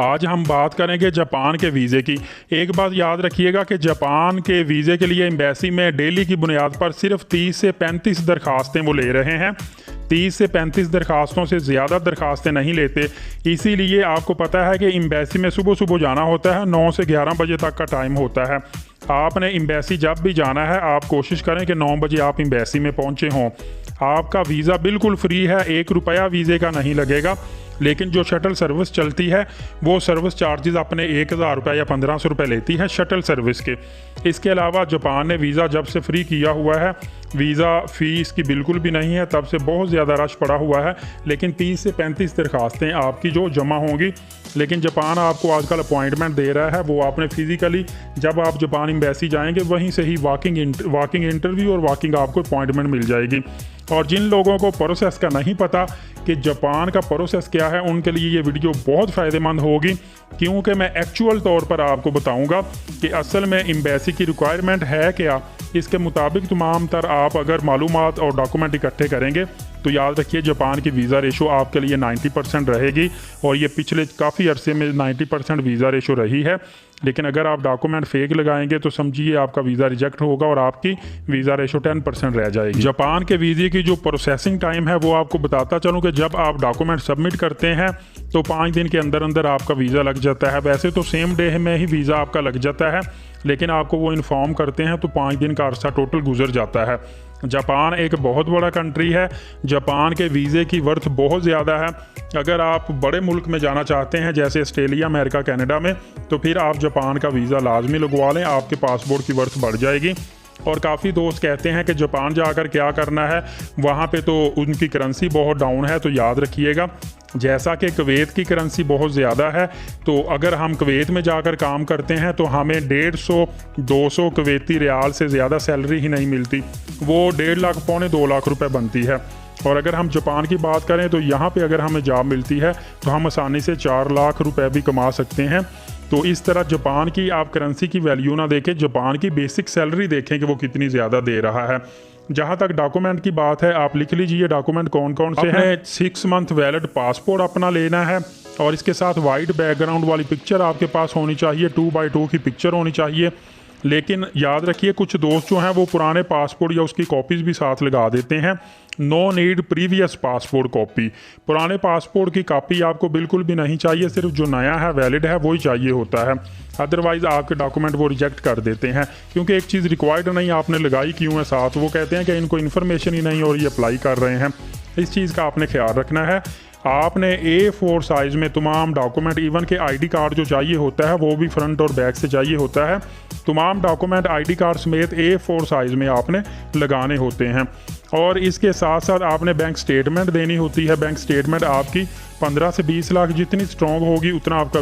आज हम बात करेंगे जापान के वीज़े की। एक बात याद रखिएगा कि जापान के वीज़े के लिए एम्बेसी में डेली की बुनियाद पर सिर्फ 30 से 35 दरखास्तें वो ले रहे हैं। 30 से 35 दरखास्तों से ज़्यादा दरखास्तें नहीं लेते। इसीलिए आपको पता है कि एम्बेसी में सुबह सुबह जाना होता है, 9 से 11 बजे तक का टाइम होता है। आपने एम्बेसी जब भी जाना है आप कोशिश करें कि 9 बजे आप एम्बेसी में पहुंचे हों। आपका वीज़ा बिल्कुल फ्री है, 1 रुपया वीज़े का नहीं लगेगा। लेकिन जो शटल सर्विस चलती है वो सर्विस चार्जेस अपने 1000 रुपये या 1500 रुपये लेती है शटल सर्विस के। इसके अलावा जापान ने वीज़ा जब से फ्री किया हुआ है, वीज़ा फ़ीस की बिल्कुल भी नहीं है, तब से बहुत ज़्यादा रश पड़ा हुआ है। लेकिन 30 से 35 दरखास्तें आपकी जो जमा होंगी। लेकिन जापान आपको आजकल अपॉइंटमेंट दे रहा है, वो आपने फ़िज़िकली जब आप जापान एम्बेसी जाएंगे वहीं से ही वाकिंग इंटरव्यू और वाकिंग आपको अपॉइंटमेंट मिल जाएगी। और जिन लोगों को प्रोसेस का नहीं पता कि जापान का प्रोसेस क्या है, उनके लिए ये वीडियो बहुत फ़ायदेमंद होगी, क्योंकि मैं एक्चुअल तौर पर आपको बताऊंगा कि असल में एम्बेसी की रिक्वायरमेंट है क्या। इसके मुताबिक तमाम तर आप अगर मालूमात और डॉक्यूमेंट इकट्ठे करेंगे तो याद रखिए जापान की वीज़ा रेशो आपके लिए 90% रहेगी। और ये पिछले काफ़ी अरसे में 90% वीज़ा रेशो रही है। लेकिन अगर आप डॉक्यूमेंट फेक लगाएंगे तो समझिए आपका वीज़ा रिजेक्ट होगा और आपकी वीज़ा रेशो 10% रह जाएगी। जापान के वीज़े की जो प्रोसेसिंग टाइम है वो आपको बताता चलूँ कि जब आप डॉक्यूमेंट सबमिट करते हैं तो 5 दिन के अंदर अंदर आपका वीज़ा लग जाता है। वैसे तो सेम डे में ही वीज़ा आपका लग जाता है, लेकिन आपको वो इन्फॉर्म करते हैं तो 5 दिन का अरसा टोटल गुजर जाता है। जापान एक बहुत बड़ा कंट्री है। जापान के वीज़े की वर्थ बहुत ज़्यादा है। अगर आप बड़े मुल्क में जाना चाहते हैं जैसे ऑस्ट्रेलिया, अमेरिका, कनाडा में, तो फिर आप जापान का वीज़ा लाजमी लगवा लें, आपके पासपोर्ट की वर्थ बढ़ जाएगी। और काफ़ी दोस्त कहते हैं कि जापान जाकर क्या करना है, वहाँ पे तो उनकी करेंसी बहुत डाउन है। तो याद रखिएगा जैसा कि कुवैत की करेंसी बहुत ज़्यादा है, तो अगर हम कुवैत में जाकर काम करते हैं तो हमें 150-200 कुवैती रियाल से ज़्यादा सैलरी ही नहीं मिलती। वो 1.5 लाख पौने 2 लाख रुपए बनती है। और अगर हम जापान की बात करें तो यहाँ पे अगर हमें जॉब मिलती है तो हम आसानी से 4 लाख रुपए भी कमा सकते हैं। तो इस तरह जापान की आप करेंसी की वैल्यू ना देखें, जापान की बेसिक सैलरी देखें कि वो कितनी ज़्यादा दे रहा है। जहाँ तक डॉक्यूमेंट की बात है, आप लिख लीजिए डॉक्यूमेंट कौन कौन से हैं। 6 मंथ वैलिड पासपोर्ट अपना लेना है और इसके साथ वाइट बैकग्राउंड वाली पिक्चर आपके पास होनी चाहिए, 2x2 की पिक्चर होनी चाहिए। लेकिन याद रखिए कुछ दोस्त जो हैं वो पुराने पासपोर्ट या उसकी कॉपीज़ भी साथ लगा देते हैं। No need previous passport copy. पुराने पासपोर्ट की कॉपी आपको बिल्कुल भी नहीं चाहिए, सिर्फ जो नया है वैलिड है वही चाहिए होता है। अदरवाइज़ आपके डॉक्यूमेंट वो रिजेक्ट कर देते हैं, क्योंकि एक चीज़ रिक्वायर्ड नहीं आपने लगाई क्यों है साथ। वो कहते हैं कि इनको इन्फॉर्मेशन ही नहीं और ये अप्लाई कर रहे हैं। इस चीज़ का आपने ख्याल रखना है। आपने A4 साइज़ में तमाम डॉक्यूमेंट, इवन के आईडी कार्ड जो चाहिए होता है वो भी फ्रंट और बैक से चाहिए होता है। तमाम डॉक्यूमेंट आईडी कार्ड समेत A4 साइज़ में आपने लगाने होते हैं। और इसके साथ साथ आपने बैंक स्टेटमेंट देनी होती है। बैंक स्टेटमेंट आपकी 15 से 20 लाख जितनी स्ट्रॉन्ग होगी उतना आपका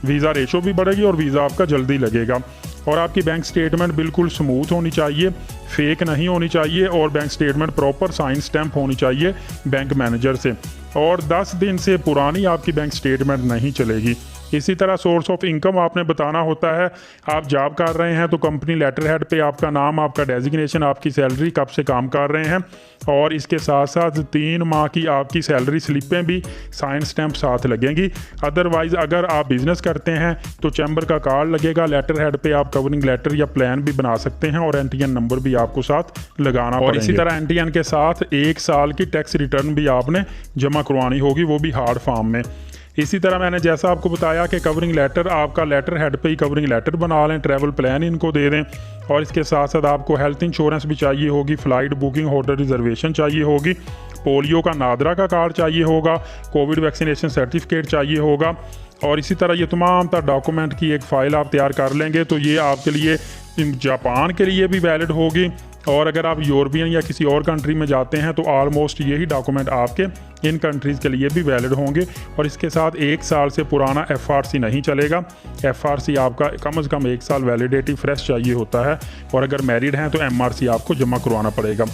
वीज़ा रेशो भी बढ़ेगी और वीज़ा आपका जल्दी लगेगा। और आपकी बैंक स्टेटमेंट बिल्कुल स्मूथ होनी चाहिए, फेक नहीं होनी चाहिए। और bank statement proper sign stamp होनी चाहिए बैंक मैनेजर से। और 10 दिन से पुरानी आपकी बैंक स्टेटमेंट नहीं चलेगी। इसी तरह सोर्स ऑफ इनकम आपने बताना होता है। आप जॉब कर रहे हैं तो कंपनी लेटर हेड पे आपका नाम, आपका डेजिग्नेशन, आपकी सैलरी, कब से काम कर रहे हैं, और इसके साथ साथ 3 माह की आपकी सैलरी स्लिपें भी साइन स्टैम्प साथ लगेंगी। अदरवाइज़ अगर आप बिज़नेस करते हैं तो चैम्बर का कार्ड लगेगा, लेटर हेड पे आप कवरिंग लेटर या प्लान भी बना सकते हैं और NTN नंबर भी आपको साथ लगाना और इसी तरह NTN के साथ 1 साल की टैक्स रिटर्न भी आपने जमा करवानी होगी, वो भी हार्ड फॉर्म में। इसी तरह मैंने जैसा आपको बताया कि कवरिंग लेटर, आपका लेटर हेड पे ही कवरिंग लेटर बना लें, ट्रैवल प्लान इनको दे दें। और इसके साथ साथ आपको हेल्थ इंश्योरेंस भी चाहिए होगी, फ़्लाइट बुकिंग, होटल रिजर्वेशन चाहिए होगी, पोलियो का नादरा का कार्ड चाहिए होगा, कोविड वैक्सीनेशन सर्टिफिकेट चाहिए होगा। और इसी तरह ये तमाम तर डॉक्यूमेंट की एक फ़ाइल आप तैयार कर लेंगे तो ये आपके लिए जापान के लिए भी वैलिड होगी। और अगर आप यूरोपियन या किसी और कंट्री में जाते हैं तो ऑलमोस्ट यही डॉक्यूमेंट आपके इन कंट्रीज़ के लिए भी वैलिड होंगे। और इसके साथ 1 साल से पुराना FRC नहीं चलेगा। FRC आपका कम से कम 1 साल वैलिडिटी फ्रेश चाहिए होता है। और अगर मैरिड हैं तो MRC आपको जमा करवाना पड़ेगा।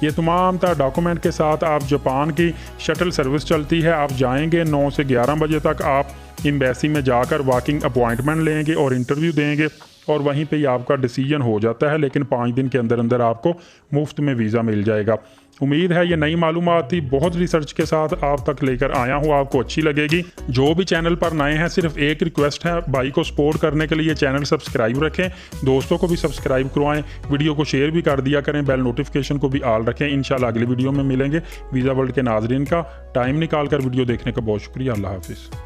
ये तमाम तरह डॉक्यूमेंट के साथ आप जापान की शटल सर्विस चलती है। आप जाएंगे 9 से 11 बजे तक, आप एम्बेसी में जाकर वॉकिंग अपॉइंटमेंट लेंगे और इंटरव्यू देंगे और वहीं पे ही आपका डिसीजन हो जाता है। लेकिन 5 दिन के अंदर अंदर आपको मुफ्त में वीज़ा मिल जाएगा। उम्मीद है ये नई मालूमात थी, बहुत रिसर्च के साथ आप तक लेकर आया हूँ, आपको अच्छी लगेगी। जो भी चैनल पर नए हैं, सिर्फ एक रिक्वेस्ट है, भाई को सपोर्ट करने के लिए चैनल सब्सक्राइब रखें, दोस्तों को भी सब्सक्राइब करवाएं, वीडियो को शेयर भी कर दिया करें, बेल नोटिफिकेशन को भी ऑल रखें। इंशाल्लाह अगली वीडियो में मिलेंगे। वीज़ा वर्ल्ड के नाजरीन का टाइम निकाल कर वीडियो देखने का बहुत शुक्रिया। अल्लाह हाफिज़।